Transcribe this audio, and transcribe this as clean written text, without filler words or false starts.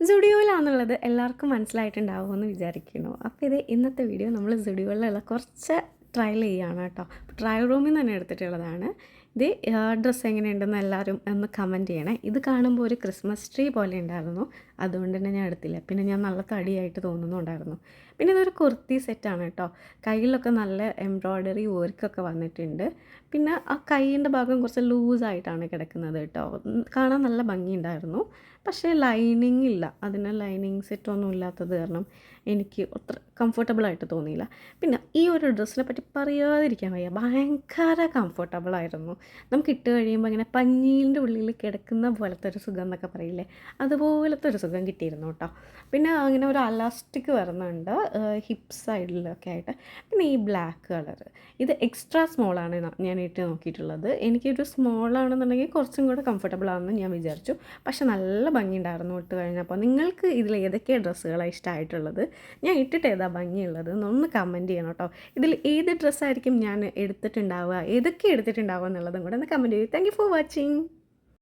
സുഡിയോയിലാണെന്നുള്ളത് എല്ലാവർക്കും മനസ്സിലായിട്ടുണ്ടാവുമെന്ന് വിചാരിക്കുന്നു. അപ്പോൾ ഇത് ഇന്നത്തെ വീഡിയോ നമ്മൾ സുഡിയോയിലുള്ള കുറച്ച് ട്രയൽ ചെയ്യുകയാണ് കേട്ടോ. ട്രയൽ റൂമിൽ നിന്ന് തന്നെ എടുത്തിട്ടുള്ളതാണ്. ഇത് ഡ്രസ്സ് എങ്ങനെയുണ്ടെന്ന് എല്ലാവരും ഒന്ന് കമൻറ്റ് ചെയ്യണേ. ഇത് കാണുമ്പോൾ ഒരു ക്രിസ്മസ് ട്രീ പോലെ ഉണ്ടായിരുന്നു, അതുകൊണ്ട് തന്നെ ഞാൻ എടുത്തില്ല. പിന്നെ ഞാൻ നല്ല തടിയായിട്ട് തോന്നുന്നുണ്ടായിരുന്നു. പിന്നെ ഇതൊരു കുർത്തി സെറ്റാണ് കേട്ടോ. കയ്യിലൊക്കെ നല്ല എംബ്രോയ്ഡറി വർക്കൊക്കെ വന്നിട്ടുണ്ട്. പിന്നെ ആ കൈയിൻ്റെ ഭാഗം കുറച്ച് ലൂസായിട്ടാണ് കിടക്കുന്നത് കേട്ടോ. കാണാൻ നല്ല ഭംഗിയുണ്ടായിരുന്നു. പക്ഷേ ലൈനിങ് ഇല്ല. അതിന് ലൈനിങ് സെറ്റൊന്നും ഇല്ലാത്തത് കാരണം എനിക്ക് അത്ര കംഫർട്ടബിളായിട്ട് തോന്നിയില്ല. പിന്നെ ഈ ഒരു ഡ്രസ്സിനെ പറ്റി പറയാതിരിക്കാൻ വയ്യ, ഭയങ്കര കംഫർട്ടബിളായിരുന്നു. നമുക്ക് ഇട്ട് കഴിയുമ്പോൾ ഇങ്ങനെ പഞ്ഞീൻ്റെ ഉള്ളിൽ കിടക്കുന്ന പോലത്തെ ഒരു സുഖം എന്നൊക്കെ പറയില്ലേ, അതുപോലത്തെ ഒരു സുഖം കിട്ടിയിരുന്നു കേട്ടോ. പിന്നെ അങ്ങനെ ഒരു അലാസ്റ്റിക് വരുന്നുണ്ട് ഹിപ്പ് സൈഡിലൊക്കെ ആയിട്ട്. പിന്നെ ഈ ബ്ലാക്ക് കളർ ഇത് എക്സ്ട്രാ സ്മോളാണ് ഞാൻ ഇട്ട് നോക്കിയിട്ടുള്ളത്. എനിക്കൊരു സ്മോളാണെന്നുണ്ടെങ്കിൽ കുറച്ചും കൂടെ കംഫർട്ടബിൾ ആണെന്ന് ഞാൻ വിചാരിച്ചു. പക്ഷെ നല്ല ഭംഗിയുണ്ടായിരുന്നു ഇട്ട് കഴിഞ്ഞപ്പോൾ. നിങ്ങൾക്ക് ഇതിൽ ഏതൊക്കെ ഡ്രസ്സുകളാണ് ഇഷ്ടമായിട്ടുള്ളത്, ഞാൻ ഇട്ടിട്ട് ഏതാ ഭംഗിയുള്ളത് എന്നൊന്ന് കമൻറ്റ് ചെയ്യണം കേട്ടോ. ഇതിൽ ഏത് ഡ്രസ്സായിരിക്കും ഞാൻ എടുത്തിട്ടുണ്ടാവുക, ഏതൊക്കെ എടുത്തിട്ടുണ്ടാവുക എന്നുള്ളതും കൂടെ ഒന്ന് കമൻറ്റ് ചെയ്യും. Thank you for watching.